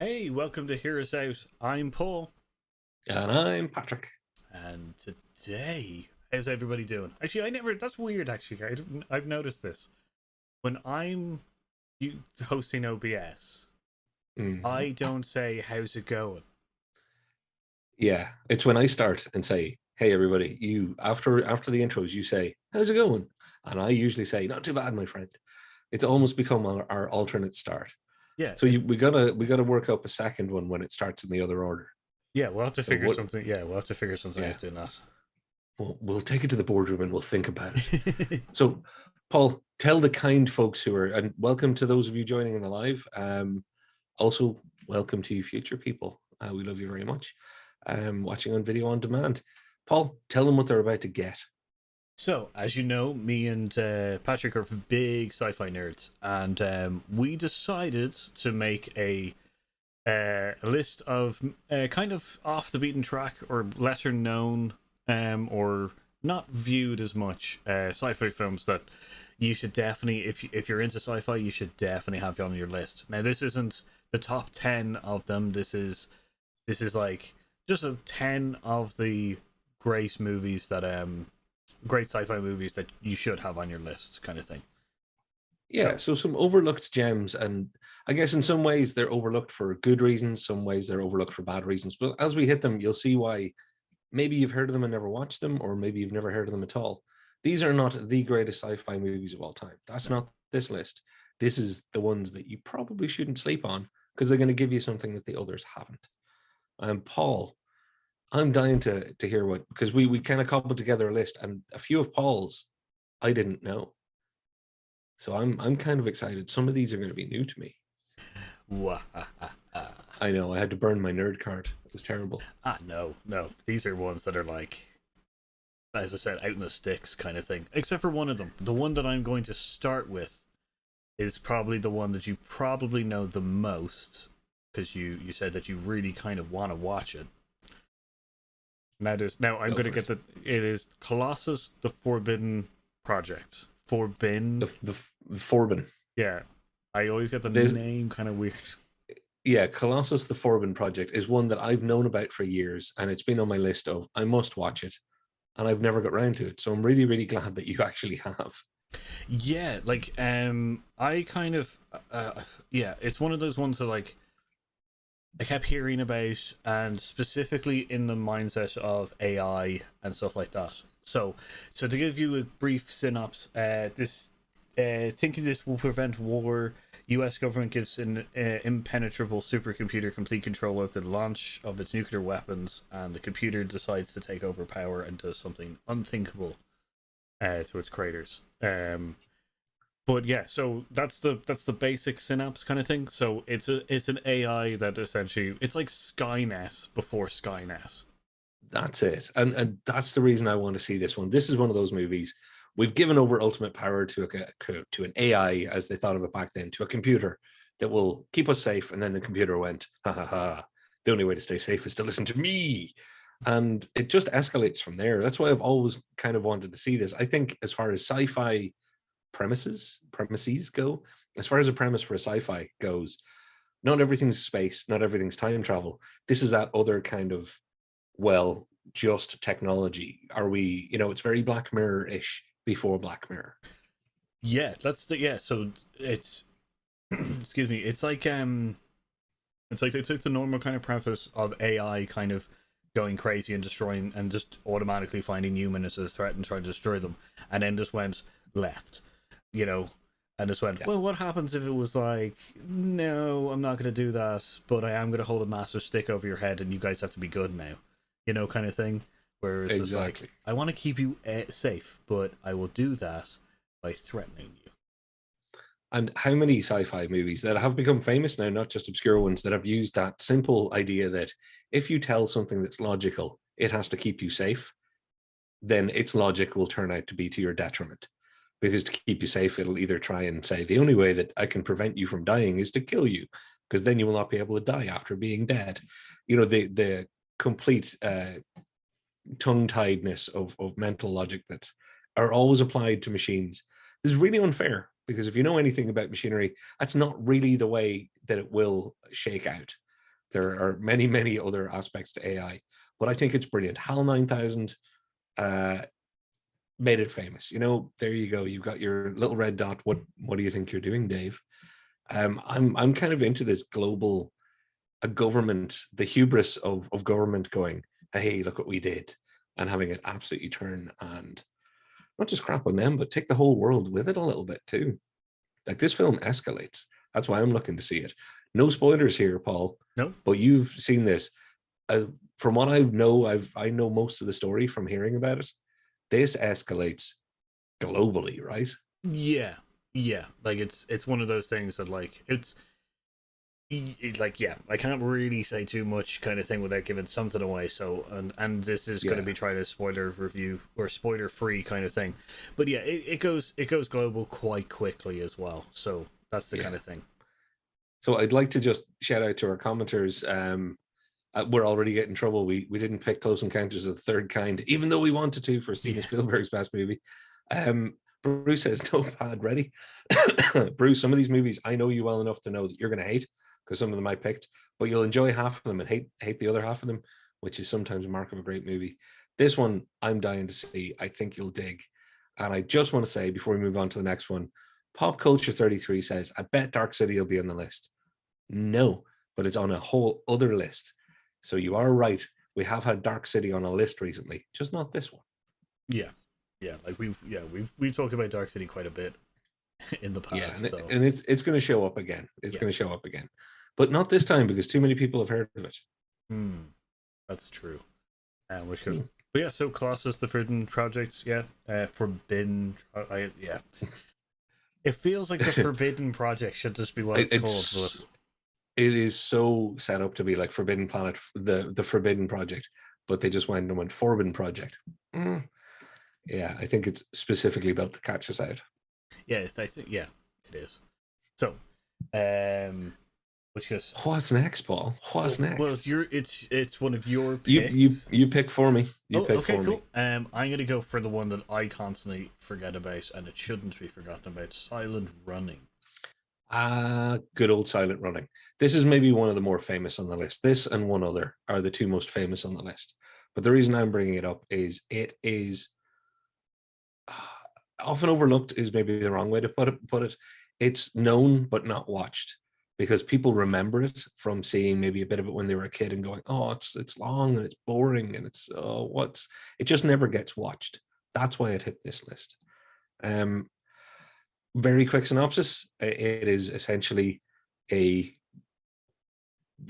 Hey, welcome to Hear Us Out. I'm Paul, And I'm Patrick. and today, how's everybody doing? Actually, I never. That's weird. Actually, I've noticed this when I'm hosting OBS. Mhm. I don't say how's it going. Yeah, it's when I start and say, "Hey, everybody!" You after the intros, you say, "How's it going?" And I usually say, "Not too bad, my friend." It's almost become our alternate start. Yeah, So we gotta work up a second one when it starts in the other order. yeah. We'll have to So figure what? something. Yeah, we'll have to figure something Yeah, out doing that. we'll take it to the boardroom and we'll think about it. So, Paul, tell the kind folks who are, and welcome to those of you joining in the live. Also, welcome to you future people. We love you very much. Watching on video on demand. Paul, tell them what they're about to get. So, as you know, me and Patrick are big sci-fi nerds, and we decided to make a list of kind of off the beaten track or lesser known or not viewed as much sci-fi films that you should definitely, if you're into sci-fi, you should definitely have on your list. Now, this isn't the top 10 of them. This is like just a 10 of the great movies that great sci-fi movies that you should have on your list, kind of thing. Yeah, So so some overlooked gems, and I guess in some ways they're overlooked for good reasons, some ways they're overlooked for bad reasons. But as we hit them, you'll see why maybe you've heard of them and never watched them, or maybe you've never heard of them at all. These are not the greatest sci-fi movies of all time. That's no. not this list. This is the ones that you probably shouldn't sleep on because they're going to give you something that the others haven't. And Paul, I'm dying to hear what, because we kind of cobbled together a list, and a few of Paul's I didn't know. So I'm kind of excited. Some of these are going to be new to me. I know I had to burn my nerd card. It was terrible. No, no. These are ones that are like, as I said, out in the sticks kind of thing. Except for one of them. The one that I'm going to start with is probably the one that you probably know the most because you said that you really kind of want to watch it. Now I'm Go going to for get it. it is Colossus the Forbidden Project. Forbidden. The Forbin. Yeah. I always get the This name kind of weird. Yeah, Colossus the Forbin project is one that I've known about for years, and it's been on my list of I must watch it, and I've never got round to it. So I'm really, really glad that you actually have. Yeah, like I kind of yeah, it's one of those ones that like I kept hearing about, and specifically in the mindset of AI and stuff like that. So to give you a brief synopsis, this thinking this will prevent war, U.S. government gives an impenetrable supercomputer complete control of the launch of its nuclear weapons, and the computer decides to take over power and does something unthinkable to its creators. But yeah, so that's the basic synapse kind of thing. So it's an AI that essentially it's like Skynet before Skynet. That's it, and that's the reason I want to see this one. This is one of those movies we've given over ultimate power to an AI, as they thought of it back then, to a computer that will keep us safe. And then the computer went, ha ha ha. The only way to stay safe is to listen to me. And it just escalates from there. That's why I've always kind of wanted to see this. I think as far as sci-fi premises go, as far as a premise for a sci-fi goes, not everything's space, not everything's time travel. This is that other kind of, well, just technology. Are we, it's very Black Mirror-ish before Black Mirror. Yeah, that's the yeah. So it's excuse me. It's like they took the normal kind of preface of AI kind of going crazy and destroying and just automatically finding human as a threat and trying to destroy them, and then just went left, you know, and just went, Yeah, well, what happens if it was like, no, I'm not going to do that, but I am going to hold a massive stick over your head and you guys have to be good now, kind of thing. Whereas it's like, exactly. I want to keep you safe, but I will do that by threatening you. And how many sci-fi movies that have become famous now, not just obscure ones, that have used that simple idea that if you tell something that's logical, it has to keep you safe, then its logic will turn out to be to your detriment. Because to keep you safe, it'll either try and say, the only way that I can prevent you from dying is to kill you, because then you will not be able to die after being dead. The complete tongue-tiedness of mental logic that are always applied to machines. This is really unfair, because if you know anything about machinery, that's not really the way that it will shake out. There are many, many other aspects to AI, but I think it's brilliant. HAL 9000 made it famous. You know, there you go. You've got your little red dot. What do you think you're doing, Dave? I'm kind of into this global a government, the hubris of government going, hey, look what we did, and having it absolutely turn and not just crap on them, but take the whole world with it a little bit too. Like this film escalates. That's why I'm looking to see it. No spoilers here, Paul. No. But you've seen this. From what I know most of the story from hearing about it. This escalates globally, right? Yeah, yeah. Like it's one of those things that like like yeah, I can't really say too much kind of thing without giving something away. So and this is going to be trying to spoiler review or spoiler free kind of thing. But yeah, it goes global quite quickly as well. So that's the kind of thing. So I'd like to just shout out to our commenters. We're already getting trouble. We didn't pick Close Encounters of the Third Kind, even though we wanted to for Steven Spielberg's best movie. Bruce says, notepad ready. Bruce, some of these movies, I know you well enough to know that you're going to hate, because some of them I picked, but you'll enjoy half of them and hate the other half of them, which is sometimes a mark of a great movie. This one, I'm dying to see. I think you'll dig. And I just want to say, before we move on to the next one, Pop Culture 33 says, I bet Dark City will be on the list. No, but it's on a whole other list. So you are right. We have had Dark City on a list recently, just not this one. Yeah. Yeah, like we've talked about Dark City quite a bit in the past. Yeah, and it's going to show up again. It's going to show up again, but not this time because too many people have heard of it. That's true. Which goes, but yeah. So Colossus, the Forbidden Project, Forbidden. Yeah, it feels like the Forbidden Project should just be what it's called. But it is so set up to be like Forbidden Planet, the Forbidden Project, but they just went and went Forbidden Project. Yeah, I think it's specifically built to catch us out. Yeah, I think it is. So, which goes. What's next, Paul? What's next? Well, it's one of your picks. You pick for me. Okay, cool. I'm gonna go for the one that I constantly forget about, and it shouldn't be forgotten about: Silent Running. Good old Silent Running. This is maybe one of the more famous on the list. This and one other are the two most famous on the list. But the reason I'm bringing it up is it is often overlooked is maybe the wrong way to put it. It's known but not watched because people remember it from seeing maybe a bit of it when they were a kid and going, oh, it's long and it's boring and it's it just never gets watched. That's why it hit this list. Very quick synopsis. It is essentially the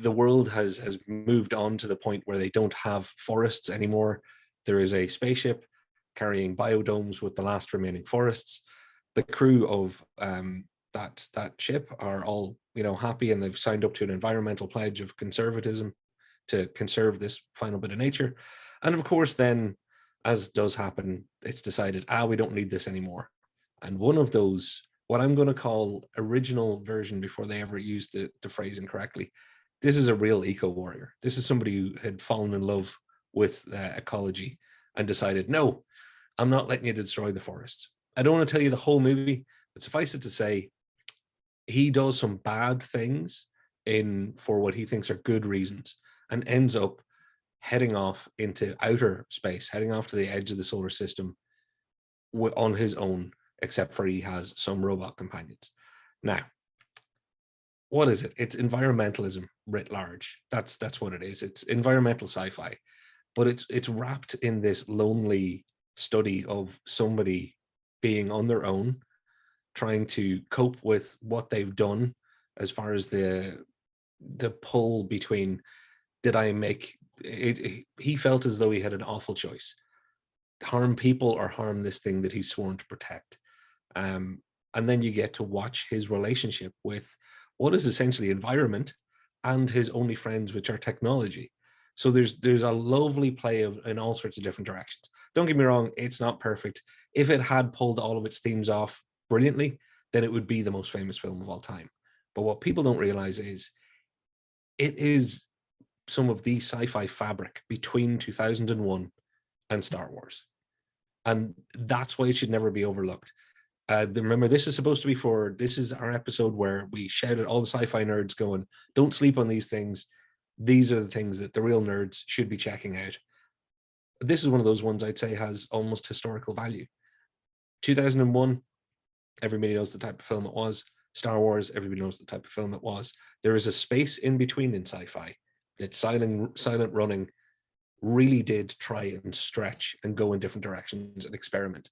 world has moved on to the point where they don't have forests anymore. There is a spaceship carrying biodomes with the last remaining forests. The crew of that ship are all happy, and they've signed up to an environmental pledge of conservatism to conserve this final bit of nature. And of course, then, as does happen, it's decided, we don't need this anymore. And one of those, what I'm going to call original version before they ever used the phrase incorrectly, this is a real eco warrior. This is somebody who had fallen in love with ecology and decided, no, I'm not letting you destroy the forests. I don't want to tell you the whole movie, but suffice it to say, he does some bad things for what he thinks are good reasons and ends up heading off into outer space, heading off to the edge of the solar system on his own, except for he has some robot companions. Now, what is it? It's environmentalism writ large. That's what it is. It's environmental sci-fi, but it's wrapped in this lonely study of somebody being on their own, trying to cope with what they've done as far as the pull between, did I make it? He felt as though he had an awful choice: harm people or harm this thing that he's sworn to protect. And then you get to watch his relationship with what is essentially environment and his only friends, which are technology. So there's a lovely play in all sorts of different directions. Don't get me wrong, it's not perfect. If it had pulled all of its themes off brilliantly, then it would be the most famous film of all time. But what people don't realize is it is some of the sci-fi fabric between 2001 and Star Wars. And that's why it should never be overlooked. Remember, this is our episode where we shout at all the sci-fi nerds going, don't sleep on these things. these are the things that the real nerds should be checking out. This is one of those ones I'd say has almost historical value. 2001, everybody knows the type of film it was. Star Wars, everybody knows the type of film it was. There is a space in between in sci-fi that silent running really did try and stretch and go in different directions and experiment.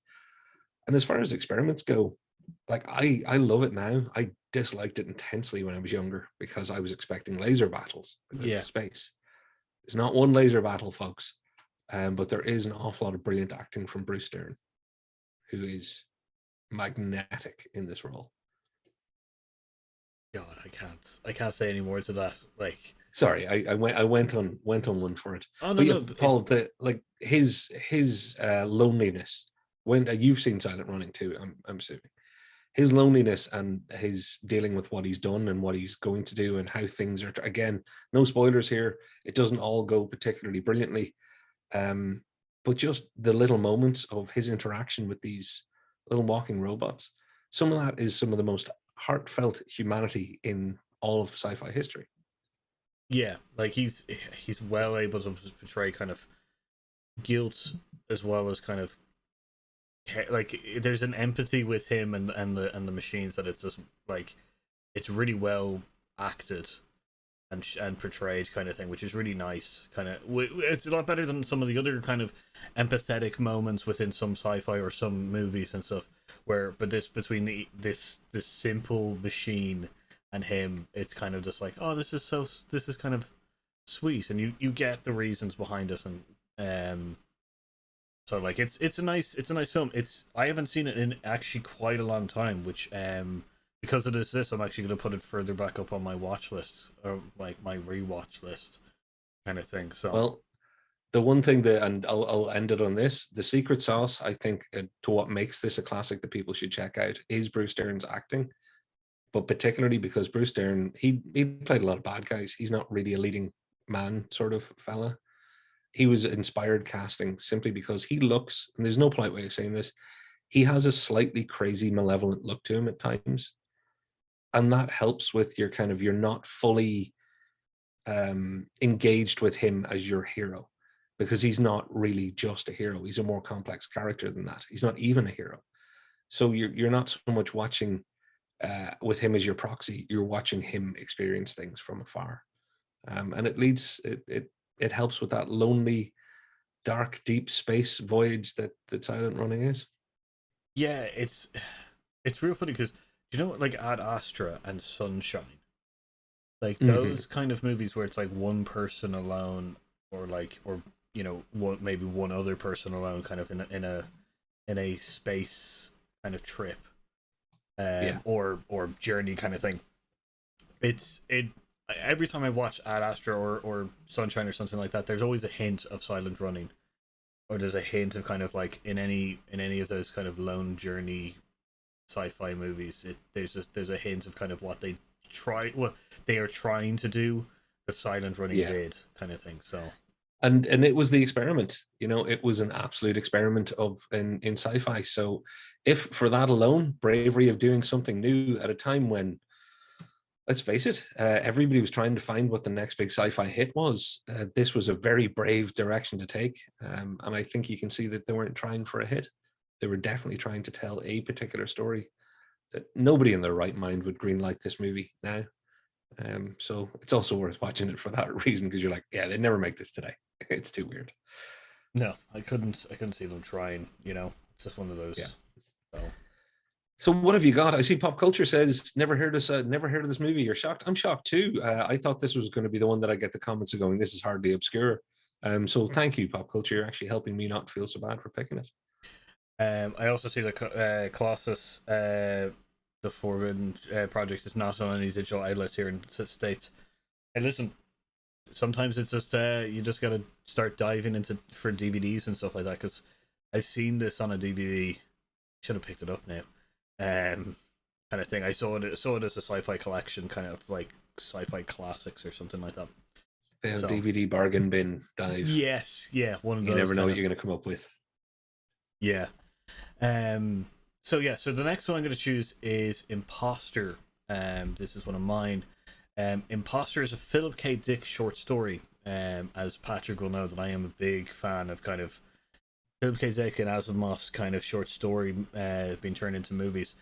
And as far as experiments go, like I love it now. I disliked it intensely when I was younger because I was expecting laser battles because of space. There's not one laser battle, folks, but there is an awful lot of brilliant acting from Bruce Dern, who is magnetic in this role. God, I can't say any more to that. Like, sorry, I went on one for it. oh no, but yeah, no, Paul, his loneliness. When you've seen Silent Running too, I'm assuming his loneliness and his dealing with what he's done and what he's going to do and how things are. Again, no spoilers here. It doesn't all go particularly brilliantly, but just the little moments of his interaction with these little walking robots. Some of that is some of the most heartfelt humanity in all of sci-fi history. Yeah, like he's well able to portray kind of guilt as well as kind of like there's an empathy with him and the machines that it's just like it's really well acted and portrayed kind of thing, which is really nice. Kind of, it's a lot better than some of the other kind of empathetic moments within some sci-fi or some movies and stuff. But this between this simple machine and him, it's kind of just like, oh, this is kind of sweet, and you get the reasons behind it, and so like it's a nice film. I haven't seen it in actually quite a long time, which because it is this, I'm actually going to put it further back up on my watch list, or like my rewatch list kind of thing. So, well, the one thing that, and I'll end it on this, the secret sauce, I think, to what makes this a classic that people should check out is Bruce Dern's acting, but particularly because Bruce Dern, he played a lot of bad guys. He's not really a leading man sort of fella. He was inspired casting simply because he looks, and there's no polite way of saying this, he has a slightly crazy, malevolent look to him at times. And that helps with your kind of, you're not fully engaged with him as your hero, because he's not really just a hero. He's a more complex character than that. He's not even a hero. So you're not so much watching with him as your proxy. You're watching him experience things from afar, and it helps with that lonely, dark, deep space voyage that Silent Running is. yeah, it's real funny because you know, like Ad Astra and Sunshine, like those kind of movies where it's like one person alone, or you know, maybe one other person alone, kind of in a space kind of trip, or journey kind of thing. It every time I watch Ad Astra or Sunshine or something like that, there's always a hint of Silent Running, or there's a hint of kind of like in any of those kind of lone journey sci-fi movies. There's a hint of kind of what they are trying to do, that Silent Running did, kind of thing. So. And it was the experiment, you know, it was an absolute experiment in sci-fi. So if for that alone, bravery of doing something new at a time when, let's face it, everybody was trying to find what the next big sci-fi hit was, this was a very brave direction to take. And I think you can see that they weren't trying for a hit. They were definitely trying to tell a particular story that nobody in their right mind would greenlight this movie now. So it's also worth watching it for that reason, because you're like, yeah, they'd never make this today. It's too weird. No, I couldn't see them trying, you know. It's just one of those. Yeah. So what have you got? I see Pop Culture says never heard of this movie. You're shocked. I'm shocked too. I thought this was going to be the one that I get the comments of going, this is hardly obscure. So thank you, Pop Culture. You're actually helping me not feel so bad for picking it. I also see that Colossus, the Forbidden project, is not on any digital outlets here in the States. And listen, sometimes it's just you just gotta start diving into for DVDs and stuff like that, because I've seen this on a DVD. Should have picked it up now. Kind of thing. I saw it as a sci-fi collection, kind of like sci-fi classics or something like that. The DVD bargain bin dive. Yes, yeah, one of those. You never know what you're going to come up with. Yeah. So the next one I'm going to choose is Imposter. This is one of mine. Imposter is a Philip K. Dick short story. As Patrick will know, that I am a big fan of kind of Philip K. Dick and Asimov's kind of short story being turned into movies.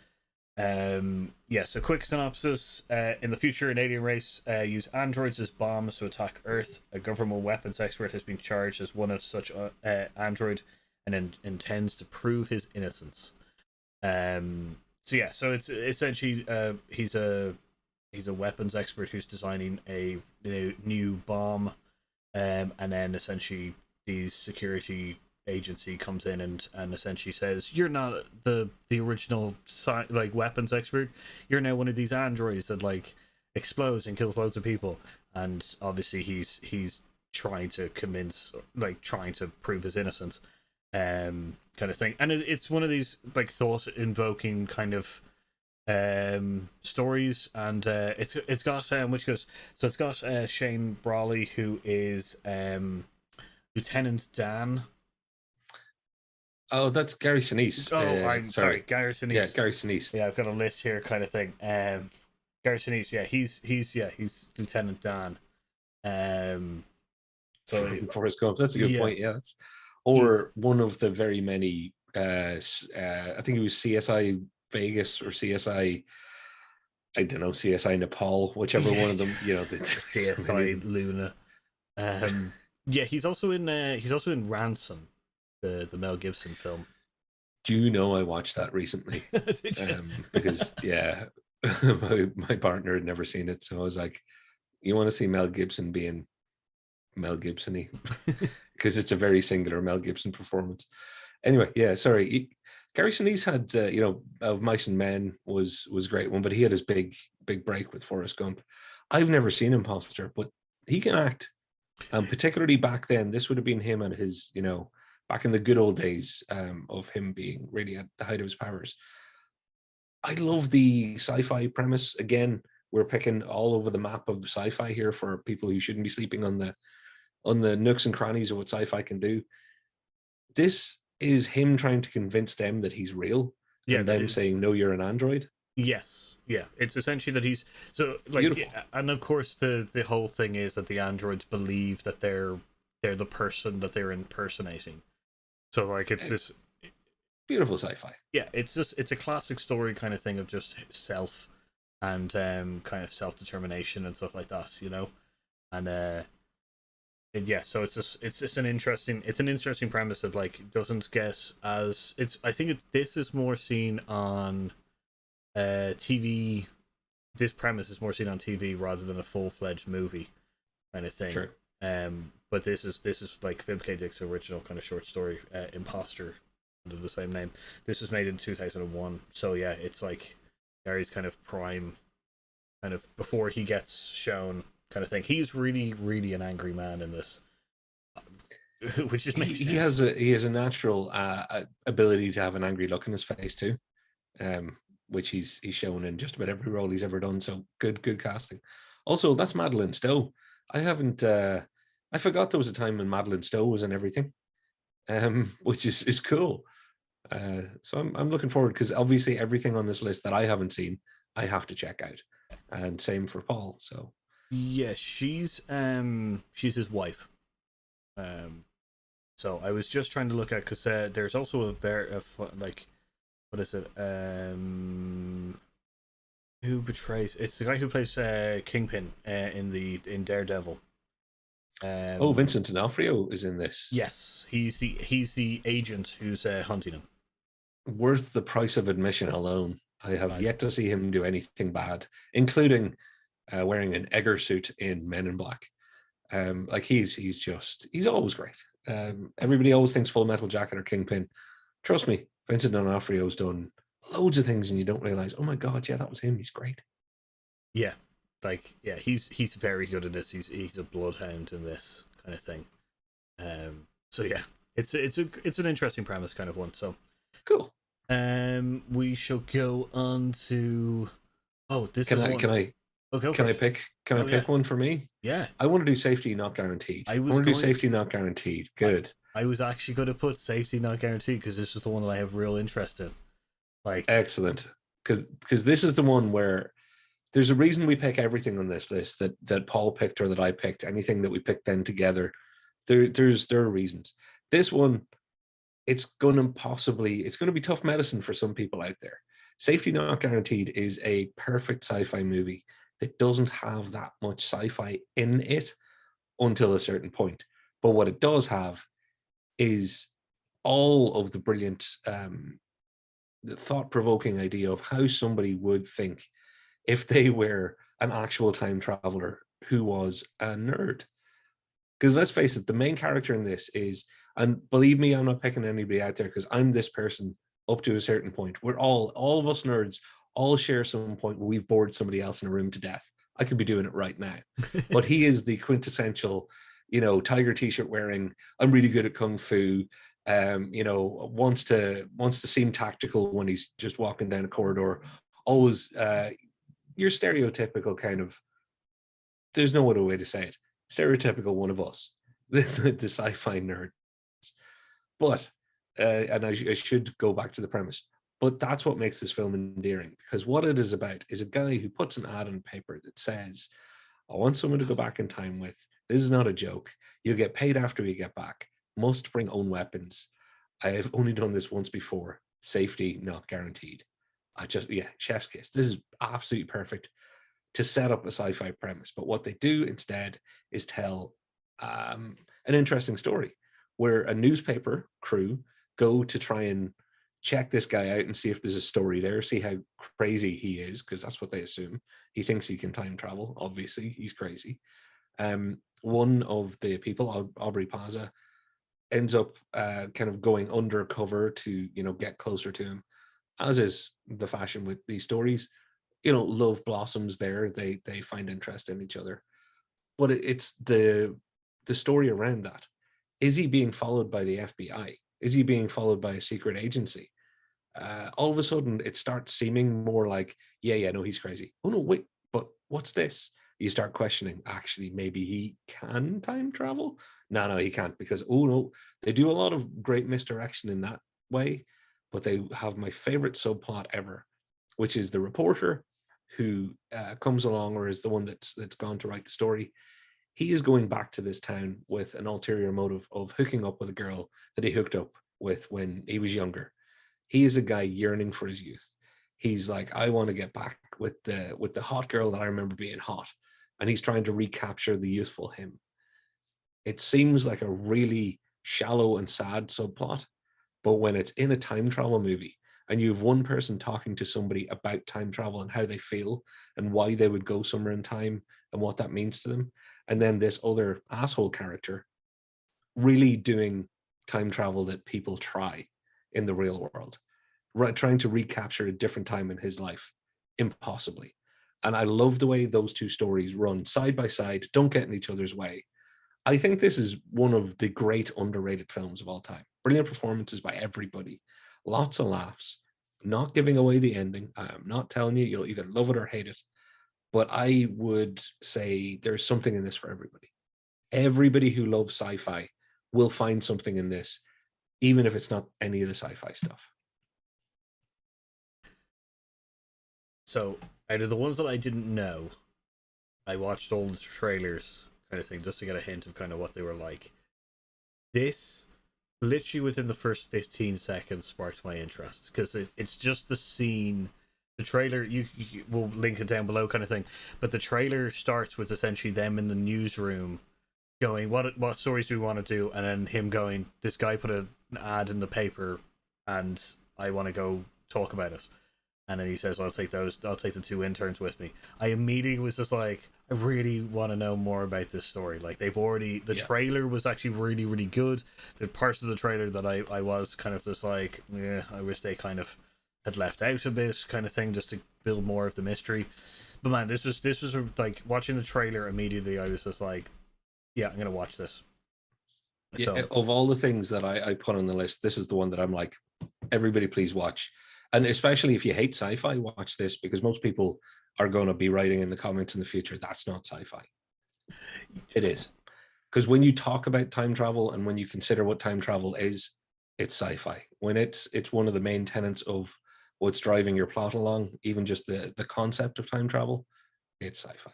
Yeah, so quick synopsis. In the future, an alien race use androids as bombs to attack Earth. A government weapons expert has been charged as one of such android and intends to prove his innocence. So yeah, so it's essentially he's a weapons expert who's designing a new bomb, and then essentially the security agency comes in and essentially says, you're not the original like weapons expert, you're now one of these androids that like explodes and kills loads of people. And obviously he's trying to convince, like trying to prove his innocence, kind of thing. And it's one of these like thought invoking kind of stories. And it's got which goes, so it's got Shane Brawley, who is Lieutenant Dan. Oh, that's Gary Sinise. Oh, I'm sorry, Gary Sinise. Yeah, Gary Sinise. Yeah, I've got a list here, kind of thing. Gary Sinise, yeah, he's Lieutenant Dan. So Forrest Gump. That's a good point. Yeah, or one of the very many. I think it was CSI Vegas or CSI. I don't know, CSI Nepal, whichever one of them. You know, CSI Luna. Yeah, he's also in Ransom, the Mel Gibson film. Do you know I watched that recently? Did you? Because yeah, my partner had never seen it, so I was like, "You want to see Mel Gibson being Mel Gibson-y?" Because it's a very singular Mel Gibson performance. Anyway, yeah, sorry. Gary Sinise had of Mice and Men was a great one, but he had his big break with Forrest Gump. I've never seen Imposter, but he can act. Particularly back then, this would have been him at his, back in the good old days of him being really at the height of his powers. I love the sci-fi premise. Again, we're picking all over the map of sci-fi here for people who shouldn't be sleeping on the nooks and crannies of what sci-fi can do. This is him trying to convince them that he's real, and them saying, "No, you're an android." Yes, yeah. It's essentially that he's so like, yeah, and of course the whole thing is that the androids believe that they're the person that they're impersonating. So like it's this beautiful sci-fi. Yeah, it's a classic story kind of thing of just self and kind of self-determination and stuff like that, and yeah. So it's just an interesting premise that like doesn't get as I think this is more seen on TV. This premise is more seen on TV rather than a full-fledged movie kind of thing. Sure. But this is like Philip K. Dick's original kind of short story, Imposter, under the same name. This was made in 2001. So yeah, it's like Gary's kind of prime, kind of before he gets shown kind of thing. He's really, really an angry man in this, which just makes sense. He has a natural ability to have an angry look in his face too. Which he's shown in just about every role he's ever done. So good casting. Also, that's Madeleine Stowe. I forgot there was a time when Madeleine Stowe was in everything, which is cool. So I'm looking forward, because obviously everything on this list that I haven't seen, I have to check out, and same for Paul. So yeah, she's his wife. So I was just trying to look at, because there's also like, what is it? Who betrays? It's the guy who plays Kingpin in Daredevil. Vincent D'Onofrio is in this. Yes, he's the agent who's hunting him. Worth the price of admission alone. I have yet to see him do anything bad, including wearing an Egger suit in Men in Black. Like he's always great. Everybody always thinks Full Metal Jacket or Kingpin. Trust me, Vincent D'Onofrio's done loads of things and you don't realize, oh my god, yeah, that was him. He's great. Yeah, like yeah, he's very good at this. He's a bloodhound in this kind of thing. So yeah, it's an interesting premise kind of one. So cool. We shall go on to Can I pick one for me? Yeah. I want to do Safety Not Guaranteed. I want to do Safety Not Guaranteed. Good. I was actually going to put Safety Not Guaranteed because this is the one that I have real interest in. Like, excellent. Because this is the one where there's a reason we pick everything on this list that Paul picked or that I picked, anything that we picked then together. There are reasons. This one, it's going to be tough medicine for some people out there. Safety Not Guaranteed is a perfect sci-fi movie that doesn't have that much sci-fi in it until a certain point. But what it does have is all of the brilliant, the thought-provoking idea of how somebody would think if they were an actual time traveler who was a nerd. Because let's face it, the main character in this is, and believe me, I'm not picking anybody out there because I'm this person up to a certain point. We're all of us nerds, all share some point where we've bored somebody else in a room to death. I could be doing it right now. But he is the quintessential, tiger t-shirt wearing, I'm really good at kung fu, wants to seem tactical when he's just walking down a corridor. Always your stereotypical kind of, there's no other way to say it, stereotypical one of us, the sci-fi nerd. But, and I should go back to the premise, but that's what makes this film endearing, because what it is about is a guy who puts an ad on paper that says, I want someone to go back in time with. This is not a joke. You'll get paid after we get back. Must bring own weapons. I have only done this once before. Safety not guaranteed. Chef's kiss. This is absolutely perfect to set up a sci-fi premise. But what they do instead is tell an interesting story where a newspaper crew go to try and check this guy out and see if there's a story there, see how crazy he is, because that's what they assume. He thinks he can time travel. Obviously, he's crazy. One of the people, Aubrey Plaza, ends up kind of going undercover to, get closer to him, as is the fashion with these stories. Love blossoms there. They find interest in each other. But it's the story around that. Is he being followed by the FBI? Is he being followed by a secret agency? All of a sudden, it starts seeming more like, no, he's crazy. Oh, no, wait, but what's this? You start questioning, actually, maybe he can time travel? No, he can't, because, oh, no, they do a lot of great misdirection in that way, but they have my favorite subplot ever, which is the reporter who comes along, or is the one that's gone to write the story. He is going back to this town with an ulterior motive of hooking up with a girl that he hooked up with when he was younger. He is a guy yearning for his youth. He's like, I want to get back with the hot girl that I remember being hot. And he's trying to recapture the youthful him. It seems like a really shallow and sad subplot, but when it's in a time travel movie and you have one person talking to somebody about time travel and how they feel and why they would go somewhere in time and what that means to them, and then this other asshole character really doing time travel that people try in the real world, right, trying to recapture a different time in his life, impossibly. And I love the way those two stories run side by side, don't get in each other's way. I think this is one of the great underrated films of all time. Brilliant performances by everybody, lots of laughs, not giving away the ending. I'm not telling you, you'll either love it or hate it. But I would say there's something in this for everybody. Everybody who loves sci-fi will find something in this, even if it's not any of the sci-fi stuff. So, out of the ones that I didn't know, I watched all the trailers, kind of thing, just to get a hint of kind of what they were like. This, literally within the first 15 seconds, sparked my interest, because it's just the scene. The trailer, you will link it down below, kind of thing. But the trailer starts with essentially them in the newsroom going, what stories do we want to do? And then him going, this guy put an ad in the paper and I want to go talk about it. And then he says, I'll take the two interns with me. I immediately was just like, I really want to know more about this story. Like, the trailer was actually really, really good. The parts of the trailer that I was kind of just like, yeah, I wish they kind of had left out a bit, kind of thing, just to build more of the mystery. But man, this was like, watching the trailer immediately, I was just like, yeah, I'm gonna watch this. Yeah, So, of all the things that I put on the list, this is the one that I'm like, everybody please watch. And especially if you hate sci-fi, watch this, because most people are going to be writing in the comments in the future, that's not sci-fi. It is. Because when you talk about time travel and when you consider what time travel is, it's sci-fi. When it's one of the main tenets of what's driving your plot along, even just the concept of time travel, it's sci-fi,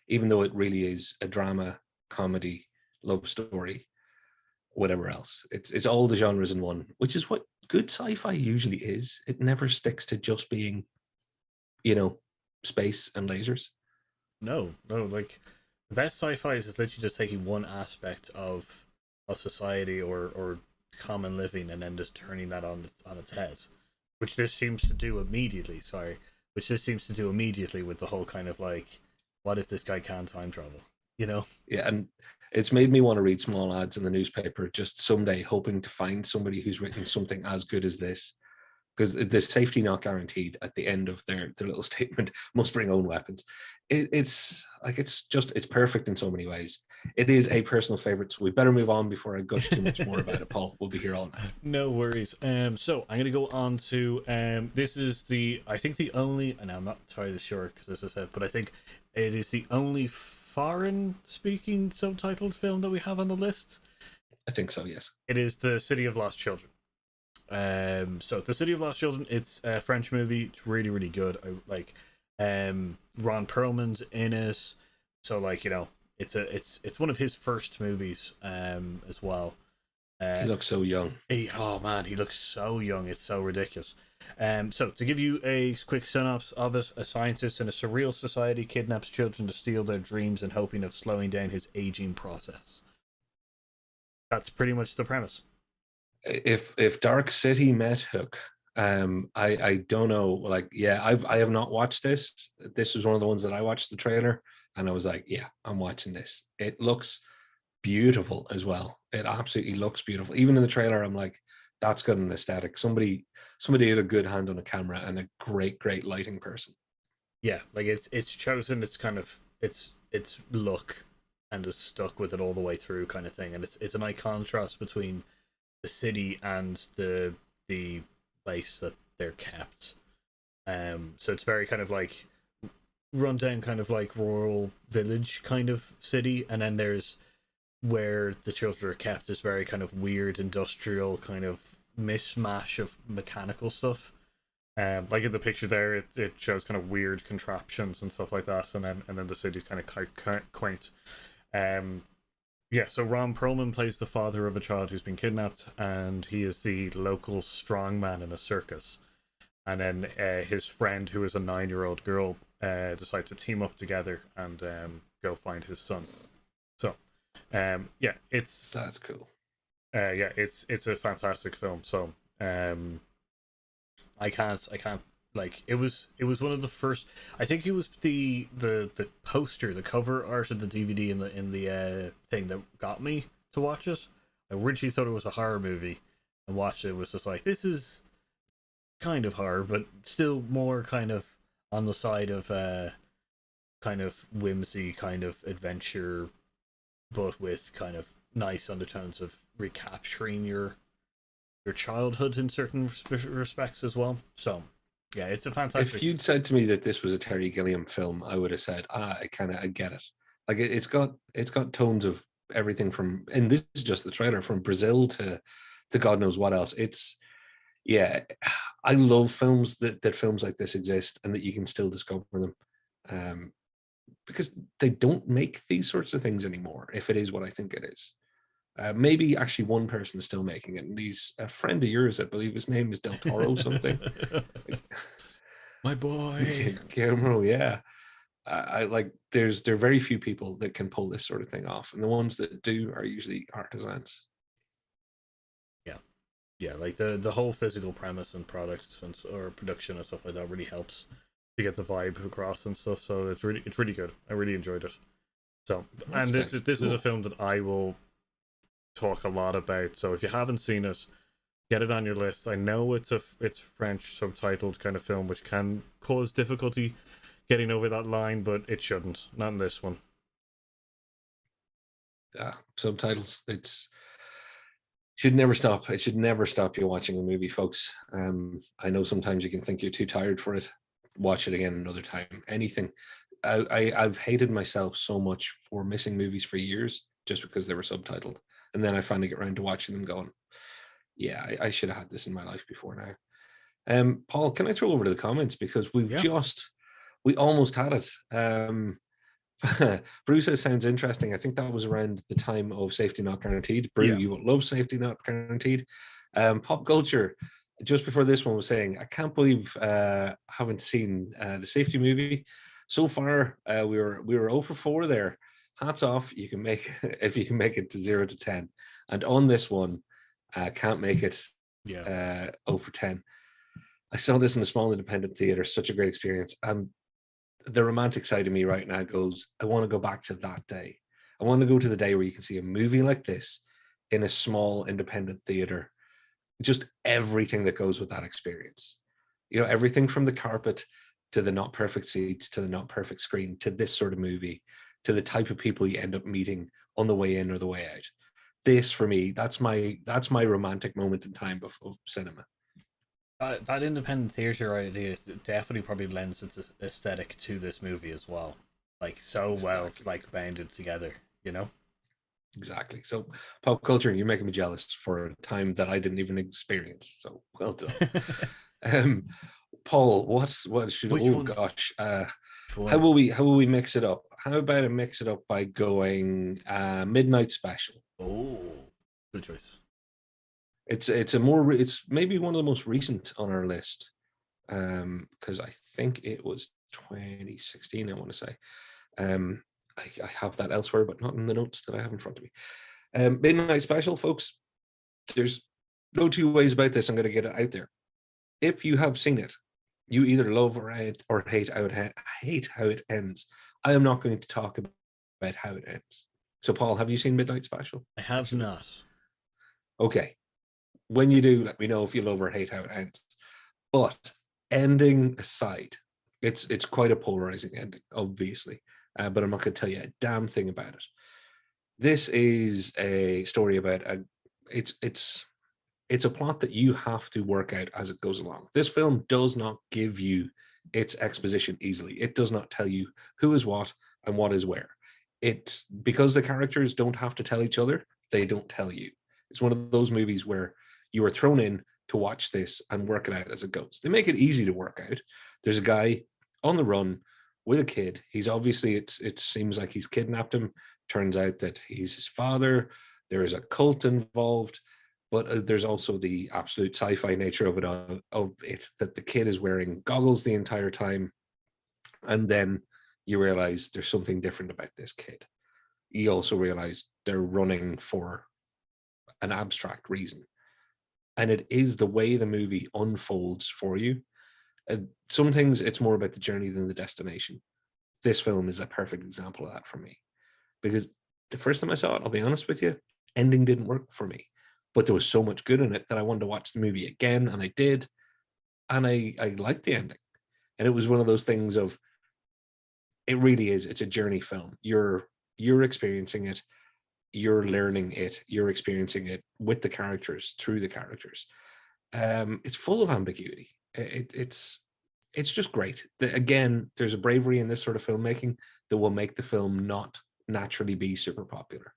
even though it really is a drama, comedy, love story, whatever else. It's all the genres in one, which is what good sci-fi usually is. It never sticks to just being, you know, space and lasers. No, like the best sci-fi is literally just taking one aspect of society or common living and then just turning that on its head, which this seems to do immediately. Sorry, which this seems to do immediately with the whole kind of like, what if this guy can time travel? You know? Yeah, and it's made me want to read small ads in the newspaper just someday, hoping to find somebody who's written something as good as this. Because the safety not guaranteed at the end of their little statement, must bring own weapons. It's like it's perfect in so many ways. It is a personal favorite, so we better move on before I gush too much more about it. Paul, we'll be here all night. No worries. So I'm gonna go on to this is the I think the only, and I'm not entirely sure because this is it, but I think it is the only foreign speaking subtitled film that we have on the list. I think so, yes. It is The City of Lost Children. So The City of Lost Children, it's a French movie. It's really, really good. I like Ron Perlman's in it. So like, you know, it's one of his first movies as well. He looks so young. Oh man, he looks so young. It's so ridiculous. So to give you a quick synopsis of it, a scientist in a surreal society kidnaps children to steal their dreams in hoping of slowing down his aging process. That's pretty much the premise. If Dark City met Hook, I don't know. Like, yeah, I have not watched this. This was one of the ones that I watched the trailer, and I was like, yeah, I'm watching this. It looks beautiful as well. It absolutely looks beautiful. Even in the trailer, I'm like, that's got an aesthetic. Somebody had a good hand on a camera and a great lighting person. Yeah, like it's chosen its kind of its look and is stuck with it all the way through kind of thing, and it's a nice contrast between the city and the place that they're kept. So it's very kind of like rundown, kind of like rural village kind of city, and then there's where the children are kept is very kind of weird industrial kind of mishmash of mechanical stuff. Like in the picture there, it shows kind of weird contraptions and stuff like that, and then the city's kind of quaint. Yeah, so Ron Perlman plays the father of a child who's been kidnapped, and he is the local strongman in a circus. And then his friend, who is a 9-year-old girl, decide to team up together and go find his son. So, yeah, That's cool. Yeah, it's a fantastic film. So, I can't like it was one of the first. I think it was the poster, the cover art of the DVD in the thing that got me to watch it. I originally thought it was a horror movie, and watched it. It was just like, this is kind of horror, but still more kind of on the side of kind of whimsy, kind of adventure, but with kind of nice undertones of recapturing your childhood in certain respects as well. So yeah, it's a fantastic. If you'd said to me that this was a Terry Gilliam film, I would have said, I get it. Like it's got tones of everything from, and this is just the trailer, from Brazil to God knows what else. It's, yeah, I love films that films like this exist and that you can still discover them, because they don't make these sorts of things anymore. If it is what I think it is, maybe actually one person is still making it, and he's a friend of yours. I believe his name is Del Toro something. My boy. Guillermo, yeah. I like. There are very few people that can pull this sort of thing off, and the ones that do are usually artisans. Yeah, like the whole physical premise and products and or production and stuff like that really helps to get the vibe across and stuff. So it's really good. I really enjoyed it. So, and this is a film that I will talk a lot about. So if you haven't seen it, get it on your list. I know it's French subtitled kind of film, which can cause difficulty getting over that line, but it shouldn't. Not in this one. Subtitles. Should never stop. It should never stop you watching a movie, folks. I know sometimes you can think you're too tired for it. Watch it again another time. Anything. I've hated myself so much for missing movies for years just because they were subtitled, and then I finally get around to watching them, going, "Yeah, I should have had this in my life before now." Paul, can I throw over to the comments, because we've Yeah. We almost had it. Brew says sounds interesting. I think that was around the time of Safety Not Guaranteed. Brew, Yeah. you will love Safety Not Guaranteed. Pop culture. Just before this one was saying, I can't believe haven't seen the Safety movie so far. We were 0 for 4 there. Hats off. You can make if you can make it to 0 to 10, and on this one, can't make it Yeah. 0 for 10. I saw this in a small independent theater. Such a great experience, and the romantic side of me right now goes, I want to go back to that day. I want to go to the day where you can see a movie like this in a small independent theater. Just everything that goes with that experience. You know, everything from the carpet to the not perfect seats to the not perfect screen to this sort of movie to the type of people you end up meeting on the way in or the way out. This for me, that's my romantic moment in time of cinema. That independent theater idea definitely probably lends its aesthetic to this movie as well. Like so well, Exactly. like bounded together. You know. Exactly. So pop culture, you're making me jealous for a time that I didn't even experience. So well done. Um, Paul, what should Which oh one? gosh, Which one? how will we mix it up? How about I mix it up by going midnight special? Oh, good choice. It's maybe one of the most recent on our list. Because I think it was 2016, I want to say. Um I have that elsewhere, but not in the notes that I have in front of me. Midnight special, folks. There's no two ways about this. I'm going to get it out there. If you have seen it, you either love or hate how it ends. I am not going to talk about how it ends. So, Paul, have you seen Midnight Special? I have not. Okay. When you do, let me know if you love or hate how it ends. But ending aside, it's quite a polarizing ending, obviously. But I'm not going to tell you a damn thing about it. This is a story about it's a plot that you have to work out as it goes along. This film does not give you its exposition easily. It does not tell you who is what and what is where. It because the characters don't have to tell each other, they don't tell you. It's one of those movies where you are thrown in to watch this and work it out as it goes. They make it easy to work out. There's a guy on the run with a kid. He's obviously it seems like he's kidnapped him. Turns out that he's his father. There is a cult involved, but there's also the absolute sci-fi nature of it that the kid is wearing goggles the entire time, and then you realize there's something different about this kid. You also realize they're running for an abstract reason, and it is the way the movie unfolds for you. Some things it's more about the journey than the destination. This film is a perfect example of that for me, because the first time I saw it, I'll be honest with you, ending didn't work for me, but there was so much good in it that I wanted to watch the movie again, and I did, and I liked the ending. And it was one of those things of it really is. It's a journey film. You're experiencing it, you're learning it, you're experiencing it with the characters, through the characters. It's full of ambiguity. It's just great. Again, there's a bravery in this sort of filmmaking that will make the film not naturally be super popular.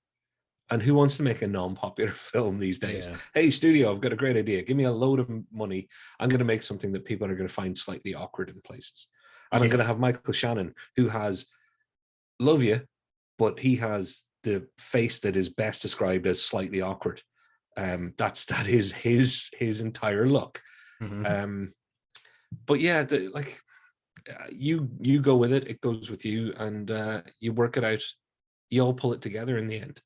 And who wants to make a non-popular film these days? Yeah. Hey, studio, I've got a great idea. Give me a load of money. I'm going to make something that people are going to find slightly awkward in places. And I'm going Yeah. to have Michael Shannon, who has love you, but he has the face that is best described as slightly awkward. That is his entire look. Mm-hmm. But yeah, you go with it. It goes with you, and you work it out. You all pull it together in the end.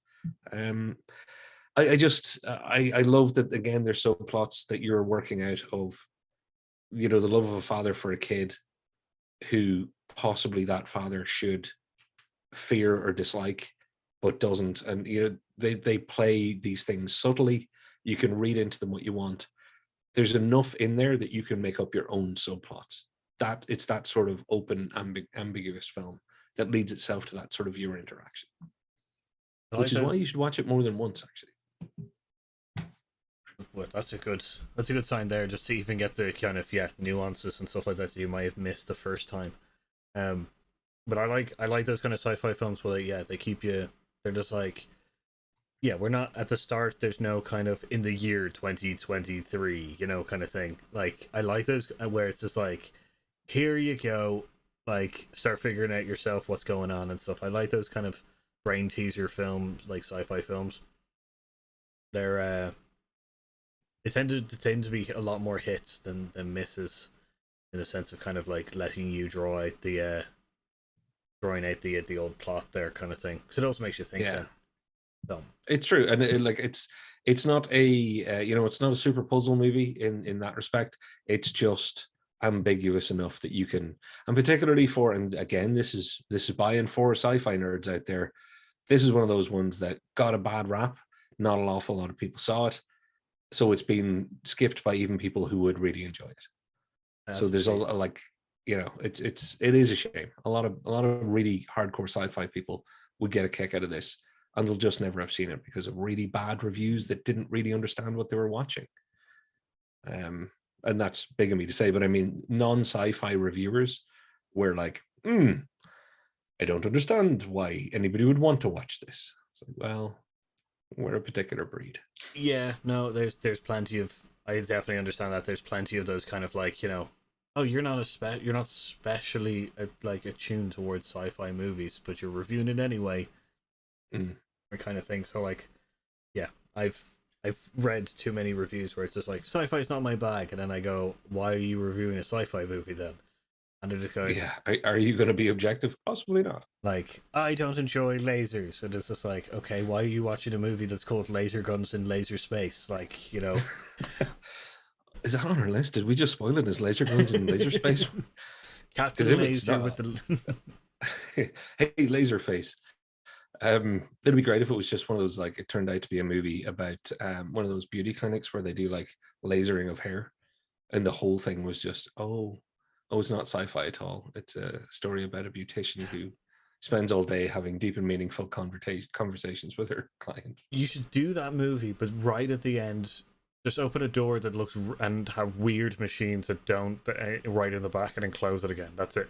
Um, I love that again. There's subplots that you're working out of, the love of a father for a kid, who possibly that father should fear or dislike, but doesn't. And they play these things subtly. You can read into them what you want. There's enough in there that you can make up your own subplots. That it's that sort of open, ambiguous film that leads itself to that sort of viewer interaction, I like which is why those. you should watch it more than once, actually. Well, that's a good sign there. Just to even get the kind of nuances and stuff like that you might have missed the first time. Um, but I like those kind of sci-fi films where they keep you. They're just like, yeah, we're not at the start. There's no kind of in the year 2023, kind of thing. Like I like those where it's just like, here you go. like start figuring out yourself what's going on and stuff. I like those kind of brain teaser films, like sci-fi films. They're they tend to be a lot more hits than misses, in a sense of kind of like letting you draw out the drawing out the old plot there kind of thing, because it also makes you think. Yeah, Then film. it's true, and like it's not a it's not a super puzzle movie in that respect. It's just ambiguous enough that you can, and particularly for, and again, this is buy-in for sci-fi nerds out there. This is one of those ones that got a bad rap. Not an awful lot of people saw it, so it's been skipped by even people who would really enjoy it. So That's a there's a shame. like, it is a shame. A lot of really hardcore sci-fi people would get a kick out of this, and they'll just never have seen it because of really bad reviews that didn't really understand what they were watching. And that's big of me to say, but I mean, non-sci-fi reviewers were like, I don't understand why anybody would want to watch this. It's like, well, we're a particular breed. Yeah, no, there's plenty of. I definitely understand that there's plenty of those kind of like, oh, you're not specially like attuned towards sci-fi movies, but you're reviewing it anyway, Mm. kind of thing. So like, yeah, I've read too many reviews where it's just like sci-fi is not my bag, and then I go, why are you reviewing a sci-fi movie then? And they're just going, Yeah, are you going to be objective? Possibly not. like, I don't enjoy lasers, and it's just like, okay, why are you watching a movie that's called Laser Guns in Laser Space? Like, Is that on our list? Did we just spoil it as laser guns and laser space? Because Captain if it's Laser with not, the hey, laser face. It'd be great if it was just one of those, like, it turned out to be a movie about one of those beauty clinics where they do like lasering of hair, and the whole thing was just, oh, it's not sci-fi at all. It's a story about a beautician who spends all day having deep and meaningful conversations with her clients. You should do that movie, but right at the end, just open a door that looks and have weird machines that don't right in the back, and then close it again. That's it.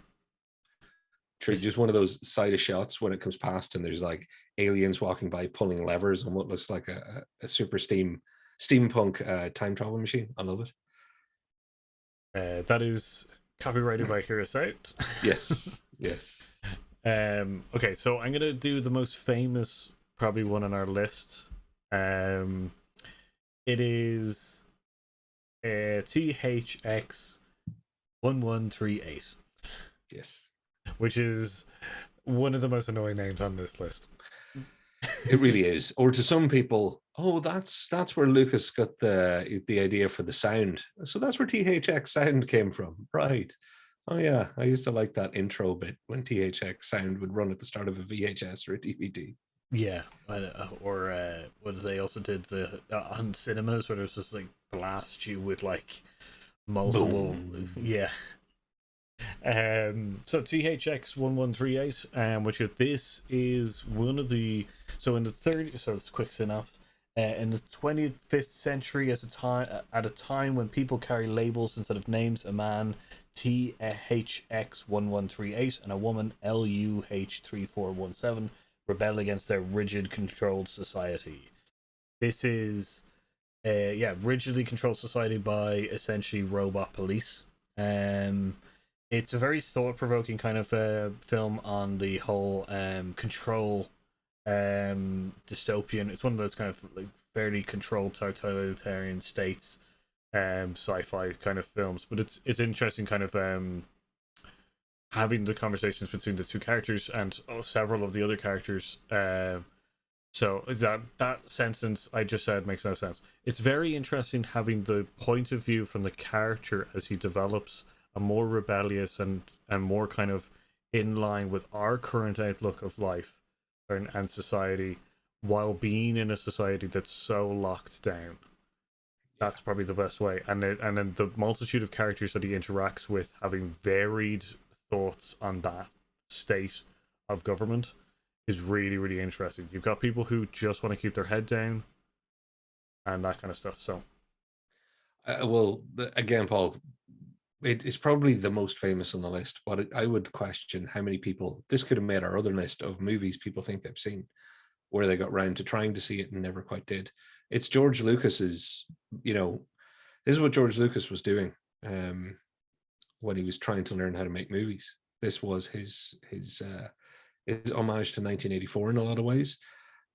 True, just one of those side of shots when it comes past and there's like aliens walking by pulling levers on what looks like a super steampunk time travel machine. I love it. That is copyrighted by Heroes Out. Yes, yes. Okay, so I'm gonna do the most famous, probably one on our list. It is THX 1138, Yes. which is one of the most annoying names on this list. It really is. Or to some people, oh, that's where Lucas got the idea for the sound. So that's where THX sound came from. Right. Oh yeah, I used to like that intro bit when THX sound would run at the start of a VHS or a DVD. Yeah, or what they also did the on cinemas where it was just like blast you with like multiple, Boom. yeah. So THX 1138, which is this is one of the so in the 30, so it's a quick synopsis. In the 25th century, at a time when people carry labels instead of names, a man THX 1138 and a woman LUH 3417 rebel against their rigid controlled society. This is rigidly controlled society by essentially robot police. It's a very thought-provoking kind of film on the whole control dystopian. It's one of those kind of like fairly controlled totalitarian states sci-fi kind of films, but it's interesting kind of having the conversations between the two characters and several of the other characters. So that sentence I just said makes no sense. It's very interesting having the point of view from the character as he develops a more rebellious and more kind of in line with our current outlook of life and society, while being in a society that's so locked down. That's probably the best way. And then the multitude of characters that he interacts with having varied thoughts on that state of government is really, really interesting. You've got people who just want to keep their head down and that kind of stuff. So, Well, again, Paul, it's probably the most famous on the list, but I would question how many people this could have made our other list of movies people think they've seen, where they got round to trying to see it and never quite did. It's George Lucas's, this is what George Lucas was doing when he was trying to learn how to make movies. this was his homage to 1984 in a lot of ways.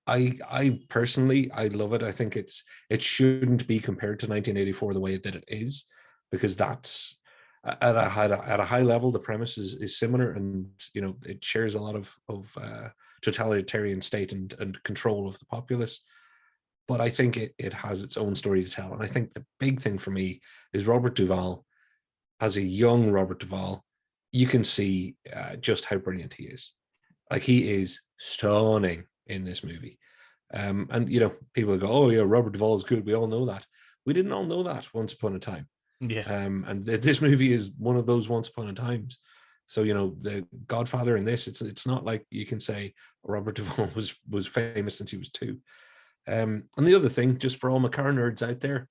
I personally, I love it. I think it shouldn't be compared to 1984 the way that it is, because that's at a high level, the premise is similar, and it shares a lot of totalitarian state and control of the populace. But I think it has its own story to tell. And I think the big thing for me is Robert Duvall. As a young Robert Duvall, you can see just how brilliant he is. Like, he is stunning in this movie. And people go, "Oh yeah, Robert Duvall is good. We all know that." We didn't all know that once upon a time. Yeah. And this movie is one of those once upon a times. So the Godfather in this, it's not like you can say Robert Duvall was famous since he was 2. And the other thing, just for all my car nerds out there,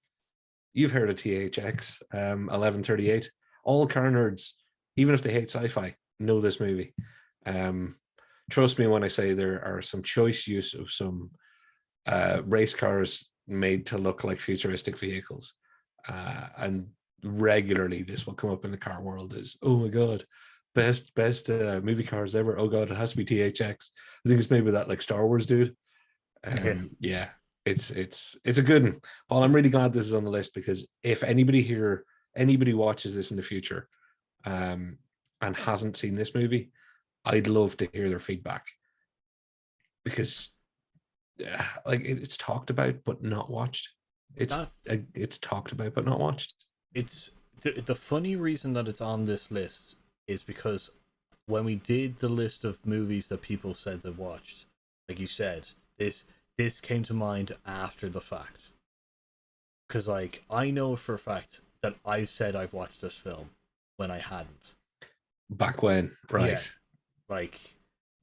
you've heard of THX 1138. All car nerds, even if they hate sci-fi, know this movie. Trust me when I say there are some choice use of some race cars made to look like futuristic vehicles. And regularly this will come up in the car world as, oh my God, best movie cars ever. Oh God, it has to be THX. I think it's maybe that like Star Wars dude. Yeah, it's a good one. Paul, I'm really glad this is on the list, because if anybody watches this in the future and hasn't seen this movie, I'd love to hear their feedback, because like it's talked about but not watched. It's talked about but not watched. It's the funny reason that it's on this list is because when we did the list of movies that people said they watched, like you said, this came to mind after the fact, because like I know for a fact that I've said I've watched this film when I hadn't. Back when, right? Yeah, like,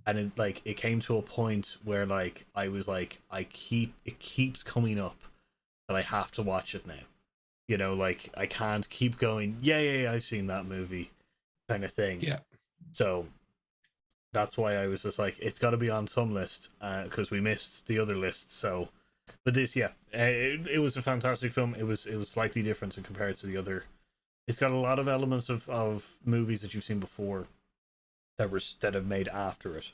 and it came to a point where like I was like, it keeps coming up that I have to watch it now. Like I can't keep going, yeah, I've seen that movie kind of thing. Yeah. So that's why I was just like, it's got to be on some list, because we missed the other list. So, but this, yeah, it was a fantastic film. It was slightly different compared to the other. It's got a lot of elements of movies that you've seen before that have made after it.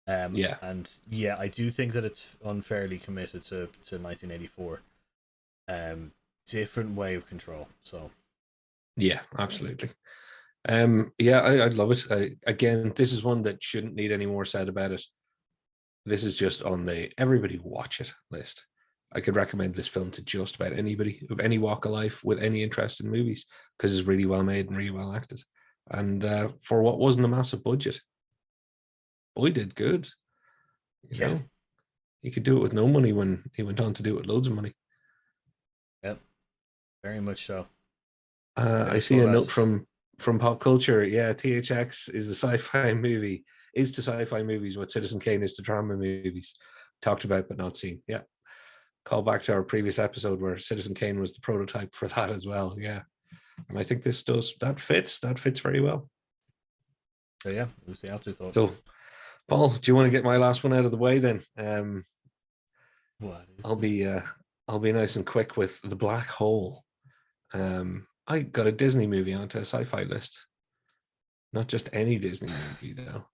Yeah. And yeah, I do think that it's unfairly committed to 1984. Different way of control. So yeah, absolutely. Yeah, I'd love it. Again, this is one that shouldn't need any more said about it. This is just on the everybody watch it list. I could recommend this film to just about anybody of any walk of life with any interest in movies, because it's really well made and really well acted. And for what wasn't a massive budget, boy, did good. yeah, He could do it with no money when he went on to do it with loads of money. yep, very much so. I see a note from Pop Culture. Yeah, THX is the sci-fi movie. Is to sci-fi movies what Citizen Kane is to drama movies. Talked about but not seen. Yeah. Call back to our previous episode where Citizen Kane was the prototype for that as well. Yeah. And I think this fits very well. So yeah, it was the afterthought. So Paul, do you want to get my last one out of the way then? I'll be nice and quick with The Black Hole. I got a Disney movie onto a sci-fi list. Not just any Disney movie, though.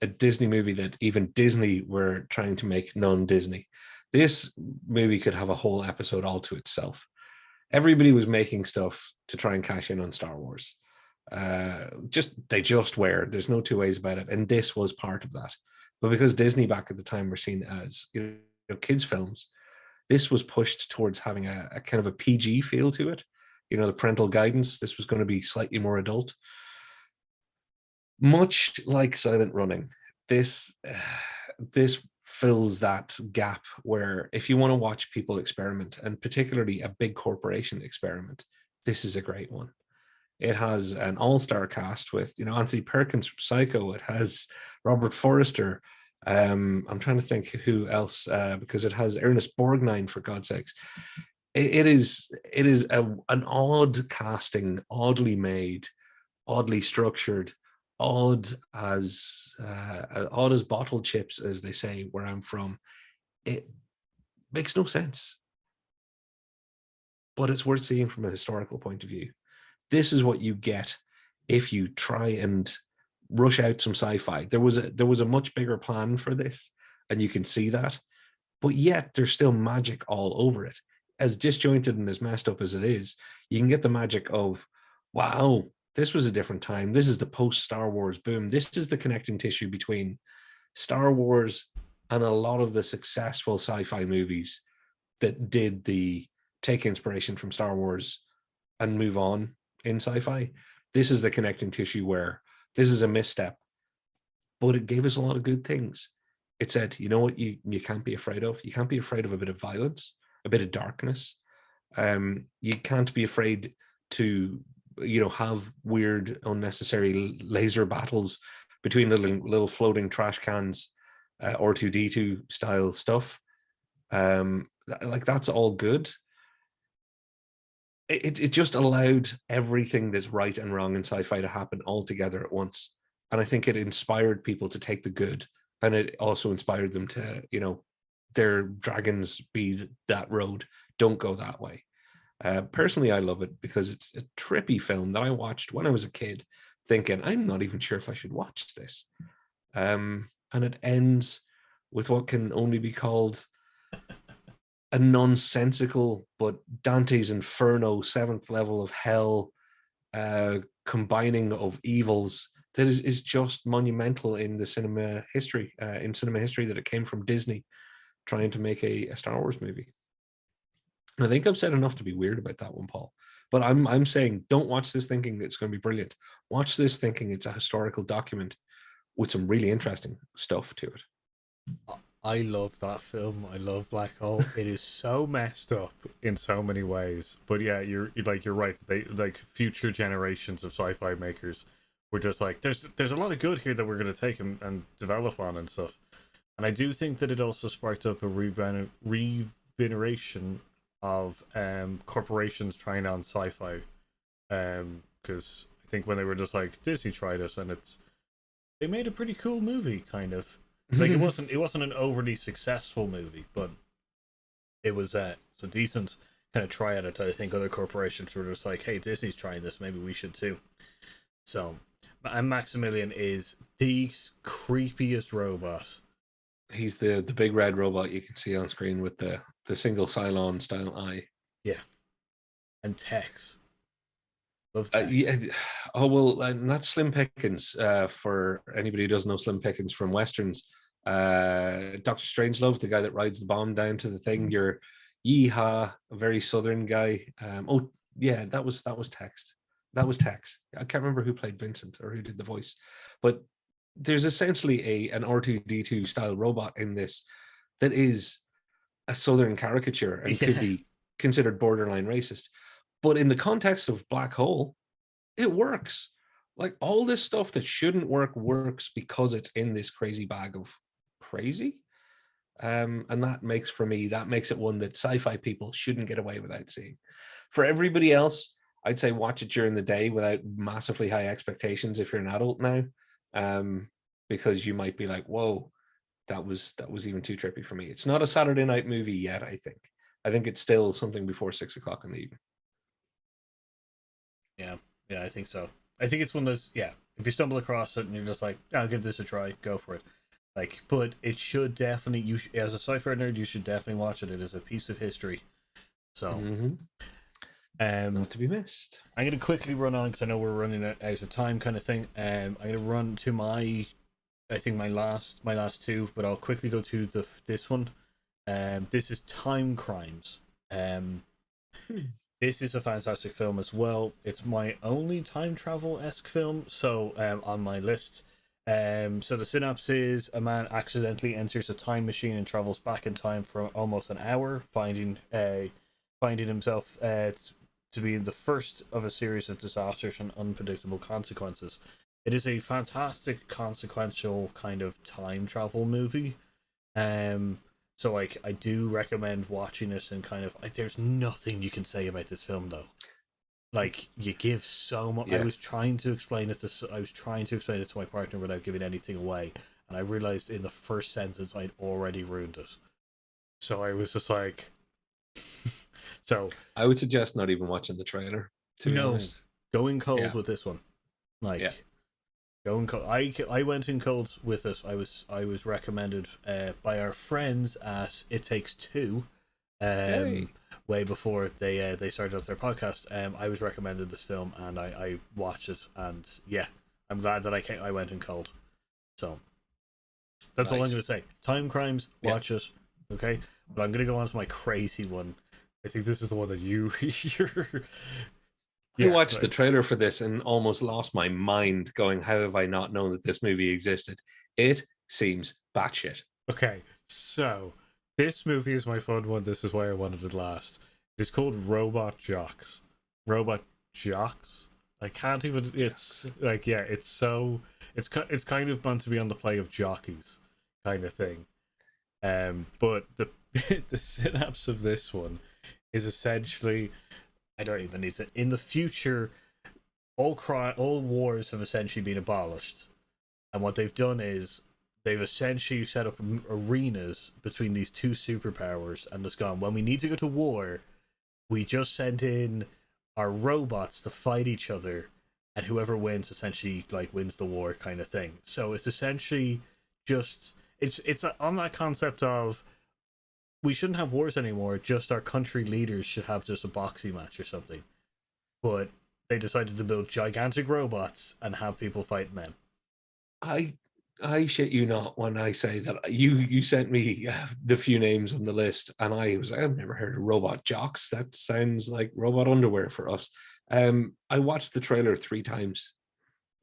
A Disney movie that even Disney were trying to make non-Disney. This movie could have a whole episode all to itself. Everybody was making stuff to try and cash in on Star Wars. They just were. There's no two ways about it. And this was part of that. But because Disney back at the time were seen as kids' films, this was pushed towards having a kind of a PG feel to it. The parental guidance. This was going to be slightly more adult. Much like Silent Running, this fills that gap where if you want to watch people experiment, and particularly a big corporation experiment, this is a great one. It has an all-star cast with Anthony Perkins from Psycho. It has Robert Forrester. I'm trying to think who else, because it has Ernest Borgnine, for God's sakes. It is an odd casting, oddly made, oddly structured, odd as bottle chips, as they say where I'm from. It makes no sense, but it's worth seeing from a historical point of view. This is what you get if you try and rush out some sci-fi. There was a much bigger plan for this, and you can see that. But yet there's still magic all over it. As disjointed and as messed up as it is, you can get the magic of, wow, this was a different time. This is the post Star Wars boom. This is the connecting tissue between Star Wars and a lot of the successful sci-fi movies that did the take inspiration from Star Wars and move on in sci-fi. This is the connecting tissue where this is a misstep, but it gave us a lot of good things. It said, you know what you can't be afraid of? You can't be afraid of a bit of violence, a bit of darkness. You can't be afraid to, have weird, unnecessary laser battles between little floating trash cans, R2D2 style stuff. Like that's all good. It just allowed everything that's right and wrong in sci-fi to happen all together at once. And I think it inspired people to take the good, and it also inspired them to, their dragons be that road. Don't go that way. Personally, I love it because it's a trippy film that I watched when I was a kid, thinking, I'm not even sure if I should watch this. And it ends with what can only be called a nonsensical but Dante's Inferno, seventh level of hell, combining of evils that is just monumental in the cinema history, that it came from Disney trying to make a Star Wars movie. And I think I've said enough to be weird about that one, Paul. But I'm saying don't watch this thinking it's going to be brilliant. Watch this thinking it's a historical document with some really interesting stuff to it. I love that film. I love Black Hole. It is so messed up in so many ways. But yeah, you're right. They like future generations of sci-fi makers were just like, there's a lot of good here that we're going to take and develop on and stuff. And I do think that it also sparked up a reveneration of corporations trying on sci-fi. Because I think when they were just like, Disney tried it, and they made a pretty cool movie, kind of. Like it wasn't an overly successful movie, but it was a decent kind of try at it. I think other corporations were just like, hey, Disney's trying this, maybe we should too. So, and Maximilian is the creepiest robot. He's the big red robot you can see on screen with the single Cylon style eye. Yeah. And Tex. Love Tex. Yeah. Oh, well, and that's Slim Pickens. For anybody who doesn't know Slim Pickens from Westerns, Dr. Strangelove, the guy that rides the bomb down to the thing, you're yeehaw, a very southern guy. Oh, yeah, that was Tex. That was Tex. I can't remember who played Vincent or who did the voice, but there's essentially an R2D2 style robot in this that is a southern caricature and could be considered borderline racist. But in the context of Black Hole, it works. Like all this stuff that shouldn't work works because it's in this crazy bag of crazy. And that makes it one that sci-fi people shouldn't get away without seeing. For everybody else, I'd say watch it during the day without massively high expectations if you're an adult now. Because you might be like, whoa, that was even too trippy for me. It's not a Saturday night movie yet, I think. I think it's still something before 6 o'clock in the evening. Yeah, I think so. I think it's one of those, if you stumble across it and you're just like, I'll give this a try, go for it. Like, but it should definitely, as a sci-fi nerd, you should definitely watch it. It is a piece of history. So, not to be missed. I'm going to quickly run on because I know we're running out of time, kind of thing. I'm going to run to my last two, but I'll quickly go to this one. This is Time Crimes. This is a fantastic film as well. It's my only time travel-esque film, so on my list. So the synapses: a man accidentally enters a time machine and travels back in time for almost an hour, finding himself to be the first of a series of disasters and unpredictable consequences. It is a fantastic, consequential kind of time travel movie. So like I do recommend watching it, and kind of like there's nothing you can say about this film though. Like you give so much. I was trying to explain it to my partner without giving anything away, and I realized in the first sentence I'd already ruined it. So I was just like, so I would suggest not even watching the trailer. To be honest, going cold with this one. Like Going cold. I went in cold with it. I was recommended by our friends at It Takes Two, Hey, way before they started up their podcast. I was recommended this film and I watched it, and yeah, I'm glad that I went in cold. So that's all I'm nice. gonna say. Time Crimes, Yeah. watch it, okay? But I'm gonna go on to my crazy one. I think this is the one that you're I yeah. watched the trailer for this and almost lost my mind going, how have I not known that this movie existed? It seems batshit. Okay, so this movie is my fun one. This is why I wanted it last. It's called Robot Jocks. Robot Jocks. I can't even. It's Jocks. like, yeah, it's so. It's kind of meant to be on the play of jockeys, kind of thing. But the the synapse of this one is essentially, I don't even need to. In the future, all wars have essentially been abolished, and what they've done is they've essentially set up arenas between these two superpowers, and it's gone, when we need to go to war, we just send in our robots to fight each other, and whoever wins essentially like wins the war, kind of thing. So it's essentially just it's on that concept of we shouldn't have wars anymore, just our country leaders should have just a boxing match or something. But they decided to build gigantic robots and have people fighting them. I I shit you not when I say that you sent me the few names on the list, and I've never heard of robot jocks. That sounds like robot underwear for us. I watched the trailer 3 times,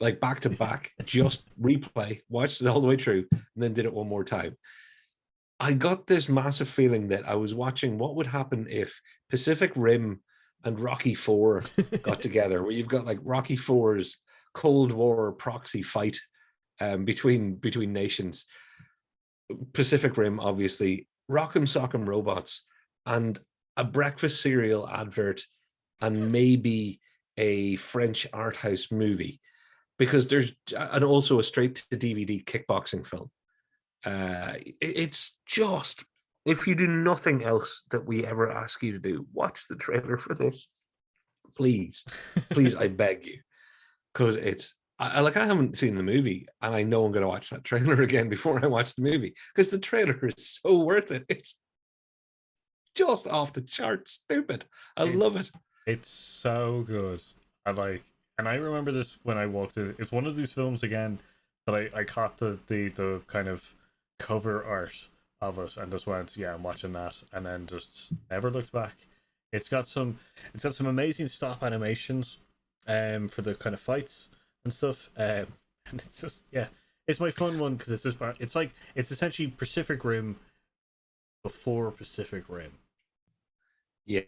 like back to back, just replay, watched it all the way through, and then did it one more time. I got this massive feeling that I was watching what would happen if Pacific Rim and Rocky Four got together, where you've got like Rocky Four's Cold War proxy fight between nations. Pacific Rim, obviously, Rock'em Sock'em Robots, and a breakfast cereal advert, and maybe a French art house movie, because there's and also a straight to DVD kickboxing film. It's just, if you do nothing else that we ever ask you to do, watch the trailer for this, please, please, I beg you, because I haven't seen the movie, and I know I'm going to watch that trailer again before I watch the movie, because the trailer is so worth it. It's just off the chart stupid. I it love it. it's so good. I like, and I remember this when I walked in. It's one of these films again that I caught the kind of cover art of it and just went, yeah, I'm watching that, and then just never looked back. It's got some amazing stop animations, for the kind of fights and stuff. And it's just, yeah, it's my fun one because it's just it's essentially Pacific Rim before Pacific Rim. Yeah.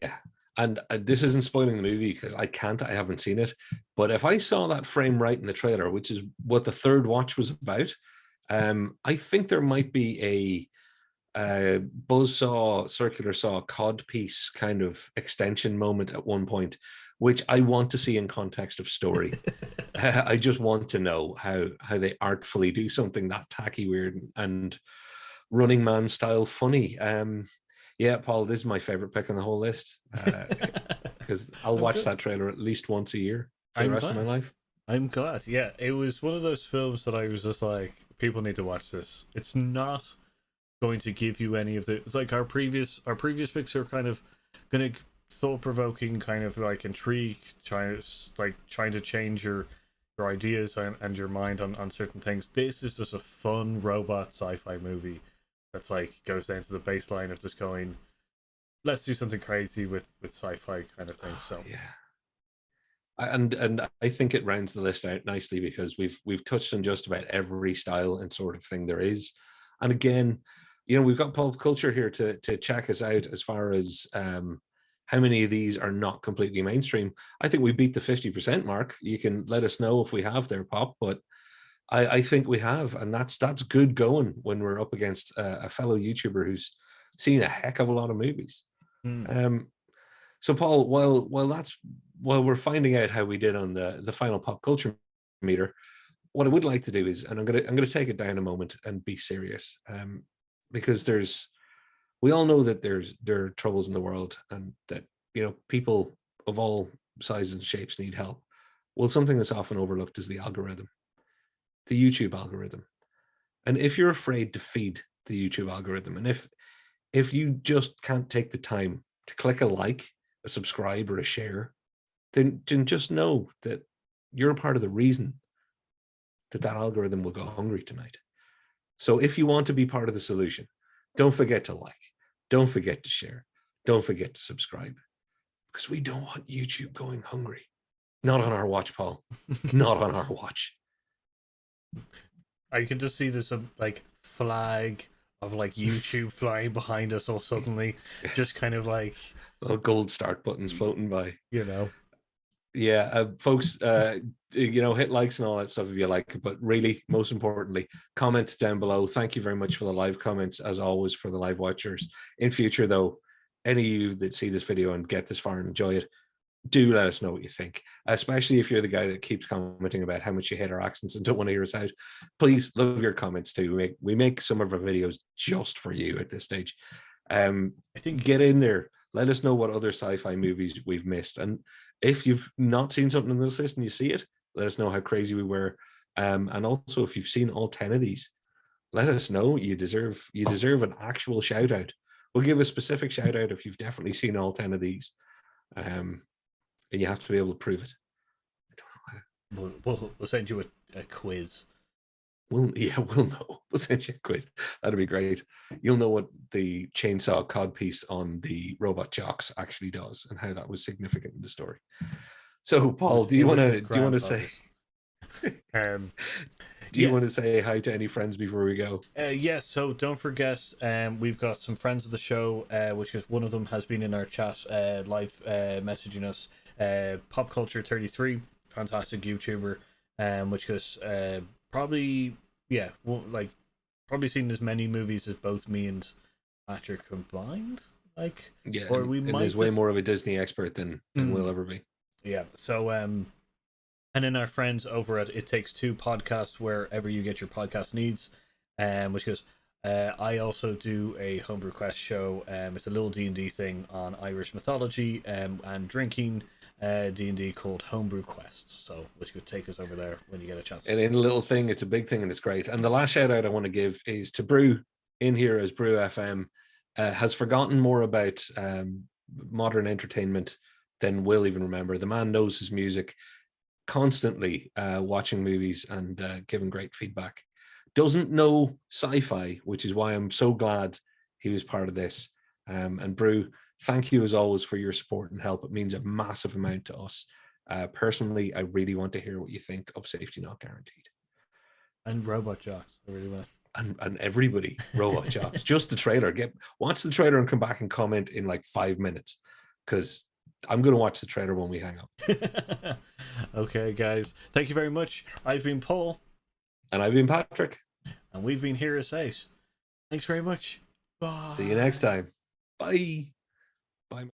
And this isn't spoiling the movie because I haven't seen it. But if I saw that frame right in the trailer, which is what the third watch was about, I think there might be a buzzsaw, circular saw, cod piece kind of extension moment at one point, which I want to see in context of story. I just want to know how they artfully do something that tacky, weird, and Running Man style funny. Yeah, Paul, this is my favorite pick on the whole list, because I'll I'm watch good. that trailer at least once a year for the I'm rest of my glad. life. I'm glad. Yeah, it was one of those films that I was just like, people need to watch this. It's not going to give you any of the, it's like our previous picks are kind of gonna thought provoking, kind of like intrigue, trying to change your ideas and your mind on certain things. This is just a fun robot sci-fi movie that's like goes down to the baseline of just going, let's do something crazy with sci-fi kind of thing. Oh, So yeah. And I think it rounds the list out nicely because we've touched on just about every style and sort of thing there is. And again, we've got pulp culture here to check us out as far as how many of these are not completely mainstream. I think we beat the 50% mark. You can let us know if we have their pop, but I think we have, and that's good going when we're up against a fellow YouTuber who's seen a heck of a lot of movies. mm, Um, so Paul, while we're finding out how we did on the final pop culture meter, what I would like to do is, and I'm gonna take it down a moment and be serious, because we all know that there are troubles in the world, and that people of all sizes and shapes need help. Well, something that's often overlooked is the algorithm. the YouTube algorithm. And if you're afraid to feed the YouTube algorithm, and if you just can't take the time to click a like, a subscribe, or a share, then just know that you're a part of the reason that algorithm will go hungry tonight. So if you want to be part of the solution, don't forget to like, don't forget to share, don't forget to subscribe, because we don't want YouTube going hungry. Not on our watch, Paul. Not on our watch. I can just see this like flag of like YouTube flying behind us all suddenly, just kind of like little gold start buttons floating by. You know. Yeah, folks, hit likes and all that stuff if you like, but really, most importantly, comment down below. Thank you very much for the live comments, as always, for the live watchers. In future, though, any of you that see this video and get this far and enjoy it, do let us know what you think, especially if you're the guy that keeps commenting about how much you hate our accents and don't want to hear us out. Please love your comments too. We make some of our videos just for you at this stage. I think get in there. Let us know what other sci-fi movies we've missed, and if you've not seen something in this list and you see it, let us know how crazy we were. And also, if you've seen all 10 of these, let us know. You deserve an actual shout out. We'll give a specific shout out if you've definitely seen all 10 of these. And you have to be able to prove it. I don't know. We'll send you a quiz. We'll know. We'll send you a quiz. That'd be great. You'll know what the chainsaw codpiece on the robot jocks actually does and how that was significant in the story. So, Paul, do you want to say? Do you want to say hi to any friends before we go? Yeah. So don't forget, we've got some friends of the show, which is one of them has been in our chat live, messaging us. Pop Culture 33, fantastic YouTuber, which is probably seen as many movies as both me and Patrick combined. Like, yeah, or we might. He's way more of a Disney expert than we'll ever be. Yeah. So and then our friends over at It Takes Two podcast, wherever you get your podcast needs, which goes. I also do a Homebrew Quest show. It's a little D&D thing on Irish mythology and drinking. D&D called Homebrew Quest, so which could take us over there when you get a chance. And in a little thing, it's a big thing and it's great. And the last shout out I want to give is to Brew in here as Brew FM. Has forgotten more about modern entertainment than we'll even remember. The man knows his music, constantly watching movies and giving great feedback. Doesn't know sci-fi, which is why I'm so glad he was part of this. And Brew, thank you as always for your support and help. It means a massive amount to us. Personally, I really want to hear what you think of Safety Not Guaranteed. And Robot Jocks, I really want. And everybody, Robot Jocks. Just the trailer. Watch the trailer and come back and comment in like 5 minutes, because I'm going to watch the trailer when we hang up. Okay, guys. Thank you very much. I've been Paul. And I've been Patrick. And we've been Hear Us Out. Thanks very much. Bye. See you next time. Bye. Bye.